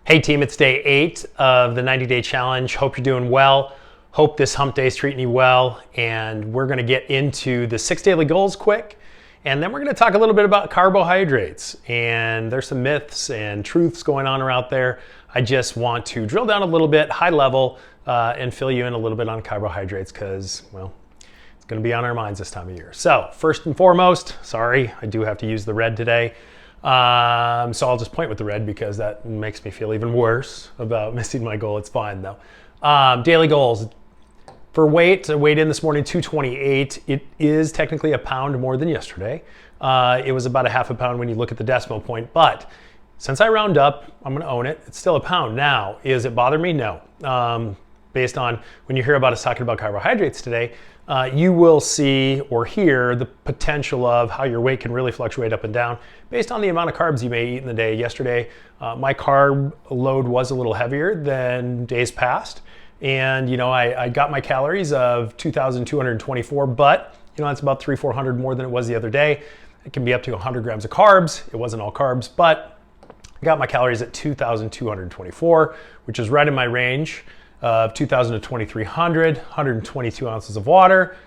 Hey team, it's day 8 of the 90-day challenge. Hope you're doing well. Hope this hump day is treating you well. And we're gonna get into the 6 daily goals quick. And then we're gonna talk a little bit about carbohydrates. And there's some myths and truths going on out there. I just want to drill down a little bit, high level, and fill you in a little bit on carbohydrates because, well, it's gonna be on our minds this time of year. So first and foremost, sorry, I do have to use the red today. So I'll just point with the red because that makes me feel even worse about missing my goal. It's fine though. Daily goals. For weight, I weighed in this morning 228. It is technically a pound more than yesterday. It was about a half a pound when you look at the decimal point, but since I round up, I'm gonna own it. It's still a pound. Now, is it bother me? No. Based on when you hear about us talking about carbohydrates today, you will see or hear the potential of how your weight can really fluctuate up and down based on the amount of carbs you may eat in the day. Yesterday, my carb load was a little heavier than days past. And, you know, I got my calories of 2,224, but, you know, that's about 300-400 more than it was the other day. It can be up to 100 grams of carbs. It wasn't all carbs, but I got my calories at 2,224, which is right in my range of 2,000 to 2,300, 122 ounces of water.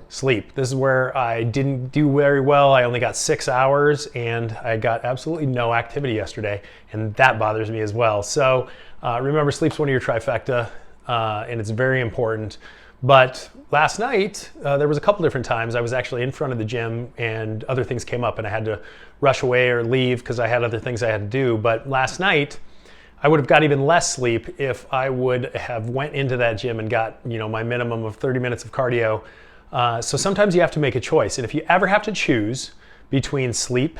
Sleep. This is where I didn't do very well. I only got 6 hours and I got absolutely no activity yesterday, and that bothers me as well. So remember, sleep's one of your trifecta, and it's very important. But last night, there was a couple different times I was actually in front of the gym and other things came up and I had to rush away or leave because I had other things I had to do. But last night, I would have got even less sleep if I would have went into that gym and got, you know, my minimum of 30 minutes of cardio. So sometimes you have to make a choice. And if you ever have to choose between sleep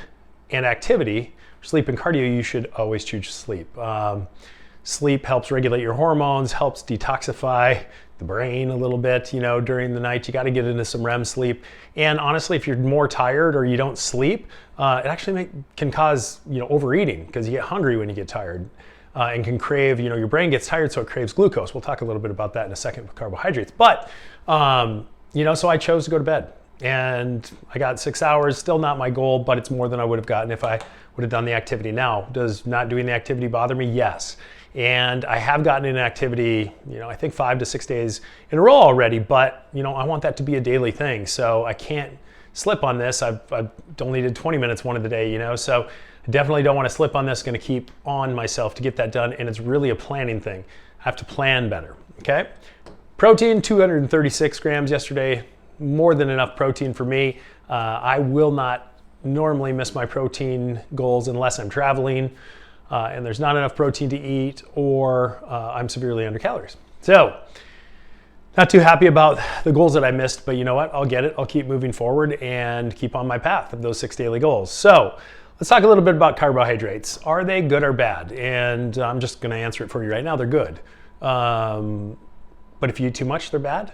and activity, sleep and cardio, you should always choose sleep. Sleep helps regulate your hormones, helps detoxify the brain a little bit, you know, during the night. You got to get into some REM sleep. And honestly, if you're more tired or you don't sleep, it actually can cause, you know, overeating because you get hungry when you get tired. And can crave, you know, your brain gets tired, so it craves glucose. We'll talk a little bit about that in a second with carbohydrates. But, you know, so I chose to go to bed. And I got 6 hours, still not my goal, but it's more than I would have gotten if I would have done the activity. Now, does not doing the activity bother me? Yes. And I have gotten in activity, you know, I think 5 to 6 days in a row already, but, you know, I want that to be a daily thing. So I can't slip on this. I've only did 20 minutes one of the day, you know, so I definitely don't want to slip on this. Going to keep on myself to get that done. And it's really a planning thing. I have to plan better. Okay. Protein, 236 grams yesterday. More than enough protein for me. I will not normally miss my protein goals unless I'm traveling and there's not enough protein to eat or I'm severely under calories. So not too happy about the goals that I missed, but you know what? I'll get it. I'll keep moving forward and keep on my path of those 6 daily goals. So let's talk a little bit about carbohydrates. Are they good or bad? And I'm just going to answer it for you right now. They're good. But if you eat too much, they're bad.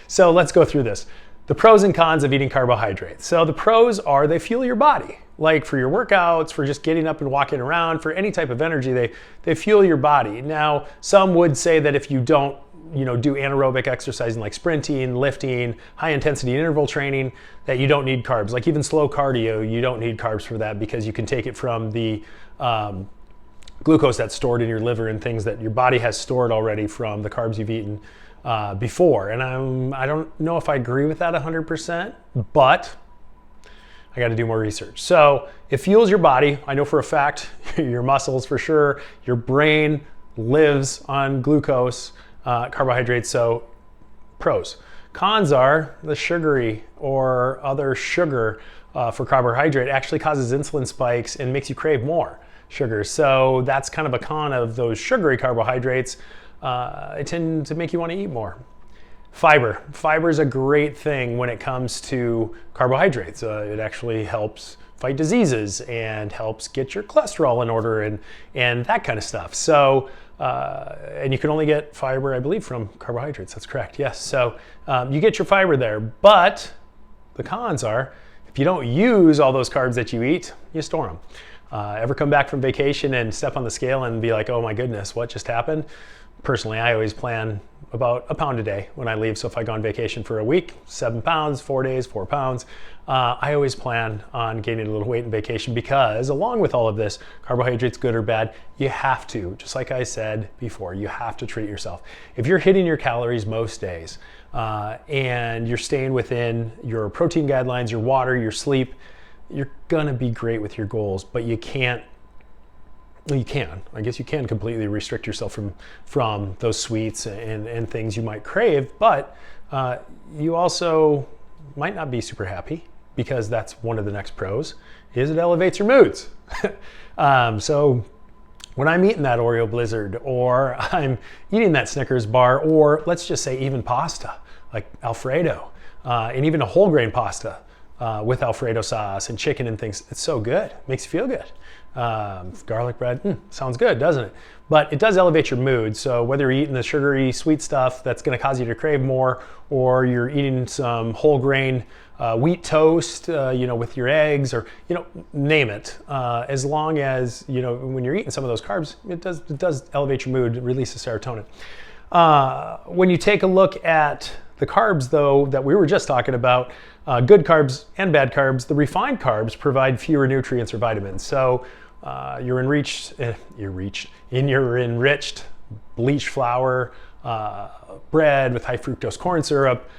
So let's go through this. The pros and cons of eating carbohydrates. So the pros are they fuel your body. Like for your workouts, for just getting up and walking around, for any type of energy, they fuel your body. Now, some would say that if you don't, you know, do anaerobic exercising like sprinting, lifting, high intensity interval training, that you don't need carbs. Like even slow cardio, you don't need carbs for that because you can take it from the glucose that's stored in your liver and things that your body has stored already from the carbs you've eaten before. And I don't know if I agree with that 100%, but I got to do more research. So it fuels your body. I know for a fact, your muscles for sure, your brain lives on glucose, carbohydrates. So pros. Cons are the sugary or other sugar for carbohydrate actually causes insulin spikes and makes you crave more sugar. So that's kind of a con of those sugary carbohydrates. They tend to make you want to eat more. Fiber. Fiber is a great thing when it comes to carbohydrates. It actually helps fight diseases and helps get your cholesterol in order and that kind of stuff. So, and you can only get fiber, I believe, from carbohydrates. That's correct. Yes. So you get your fiber there, but the cons are if you don't use all those carbs that you eat, you store them. Ever come back from vacation and step on the scale and be like, oh my goodness, what just happened? Personally, I always plan about a pound a day when I leave. So if I go on vacation for a week, 7 pounds, 4 days, 4 pounds, I always plan on gaining a little weight in vacation, because along with all of this, carbohydrates, good or bad, you have to, just like I said before, you have to treat yourself. If you're hitting your calories most days and you're staying within your protein guidelines, your water, your sleep, you're gonna be great with your goals, but you can't, well, you can. I guess you can completely restrict yourself from those sweets and things you might crave, but you also might not be super happy, because that's one of the next pros, is it elevates your moods. So when I'm eating that Oreo Blizzard, or I'm eating that Snickers bar, or let's just say even pasta, like Alfredo, and even a whole grain pasta with Alfredo sauce and chicken and things, it's so good, makes you feel good. Garlic bread, sounds good, doesn't it? But it does elevate your mood. So whether you're eating the sugary, sweet stuff that's going to cause you to crave more, or you're eating some whole grain wheat toast, with your eggs, or name it. As long as when you're eating some of those carbs, it does elevate your mood, it releases serotonin. When you take a look at the carbs, though, that we were just talking about, good carbs and bad carbs, the refined carbs provide fewer nutrients or vitamins. So your enriched bleached flour, bread with high fructose corn syrup,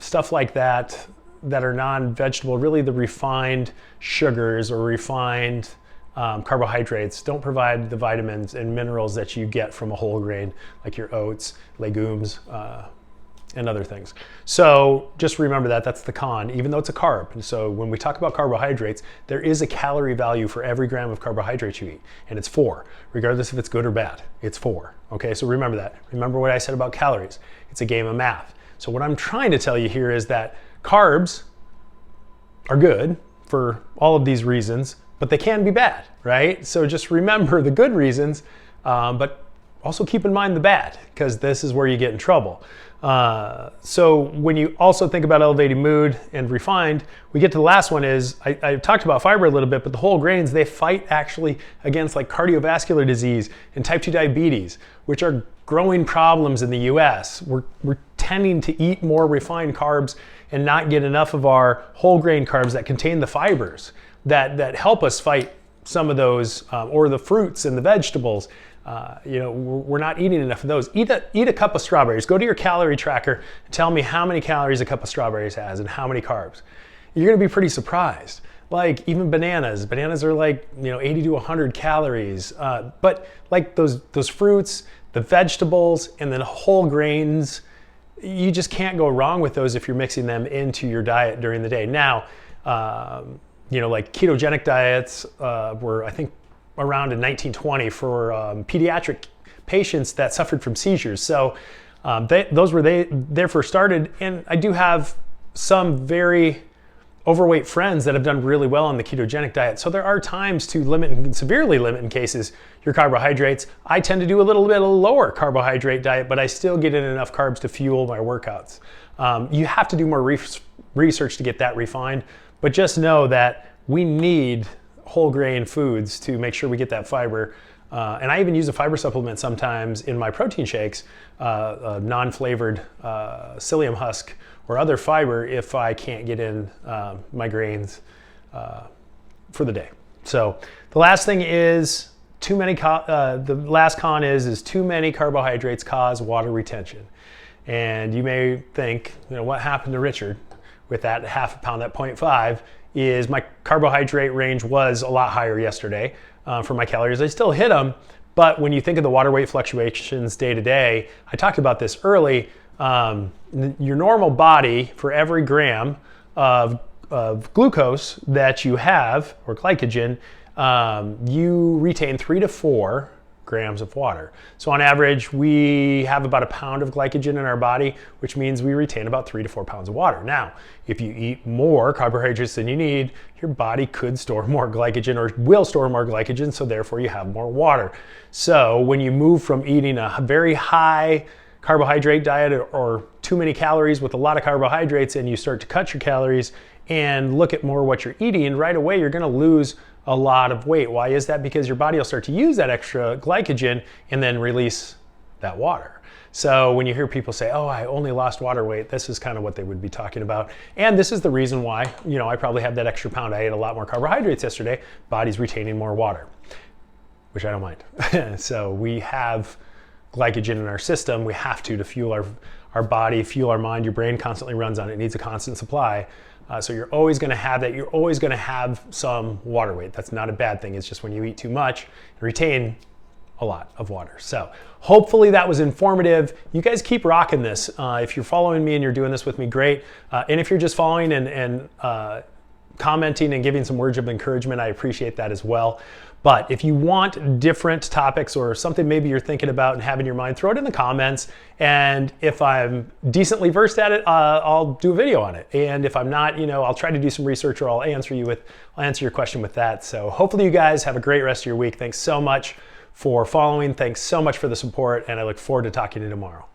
stuff like that are non-vegetable, really the refined sugars or refined carbohydrates don't provide the vitamins and minerals that you get from a whole grain, like your oats, legumes, and other things. So just remember that that's the con, even though it's a carb. And so when we talk about carbohydrates, there is a calorie value for every gram of carbohydrates you eat, and it's 4, regardless if it's good or bad. It's 4. Okay, so remember that. Remember what I said about calories. It's a game of math. So what I'm trying to tell you here is that carbs are good for all of these reasons, but they can be bad, right? So just remember the good reasons, but also keep in mind the bad, because this is where you get in trouble. So when you also think about elevating mood and refined, we get to the last one is, I talked about fiber a little bit, but the whole grains, they fight actually against like cardiovascular disease and type 2 diabetes, which are growing problems in the US. We're tending to eat more refined carbs and not get enough of our whole grain carbs that contain the fibers that help us fight some of those, or the fruits and the vegetables. We're not eating enough of those. Eat a cup of strawberries. Go to your calorie tracker and tell me how many calories a cup of strawberries has and how many carbs. You're gonna be pretty surprised. Like even bananas are like 80 to 100 calories. But like those fruits, the vegetables, and then whole grains, you just can't go wrong with those if you're mixing them into your diet during the day. Now, like ketogenic diets were, I think, around in 1920 for pediatric patients that suffered from seizures. So those were there first started. And I do have some very overweight friends that have done really well on the ketogenic diet. So there are times to limit and severely limit in cases your carbohydrates. I tend to do a little bit of a lower carbohydrate diet, but I still get in enough carbs to fuel my workouts. You have to do more research to get that refined, but just know that we need whole grain foods to make sure we get that fiber. And I even use a fiber supplement sometimes in my protein shakes, non-flavored psyllium husk or other fiber if I can't get in my grains for the day. So the last thing is too many. The last con is too many carbohydrates cause water retention. And you may think, what happened to Richard with that half a pound, that 0.5? Is my carbohydrate range was a lot higher yesterday for my calories. I still hit them, but when you think of the water weight fluctuations day to day, I talked about this early, your normal body, for every gram of glucose that you have, or glycogen, you retain 3 to 4 grams of water. So on average, we have about a pound of glycogen in our body, which means we retain about 3 to 4 pounds of water. Now, if you eat more carbohydrates than you need, your body could store more glycogen, or will store more glycogen, so therefore you have more water. So when you move from eating a very high carbohydrate diet or too many calories with a lot of carbohydrates, and you start to cut your calories and look at more what you're eating, right away you're gonna lose a lot of weight. Why is that? Because your body will start to use that extra glycogen and then release that water. So when you hear people say, oh, I only lost water weight, this is kind of what they would be talking about. And this is the reason why, I probably have that extra pound. I ate a lot more carbohydrates yesterday. Body's retaining more water, which I don't mind. So we have glycogen in our system. We have to fuel our body, fuel our mind. Your brain constantly runs on it. It needs a constant supply. So you're always going to have that. You're always going to have some water weight. That's not a bad thing. It's just when you eat too much, you retain a lot of water. So hopefully that was informative. You guys keep rocking this. If you're following me and you're doing this with me, great. And if you're just following and commenting and giving some words of encouragement, I appreciate that as well. But if you want different topics or something maybe you're thinking about and have in your mind, throw it in the comments. And if I'm decently versed at it, I'll do a video on it. And if I'm not, I'll try to do some research or I'll answer your question with that. So hopefully you guys have a great rest of your week. Thanks so much for following. Thanks so much for the support. And I look forward to talking to you tomorrow.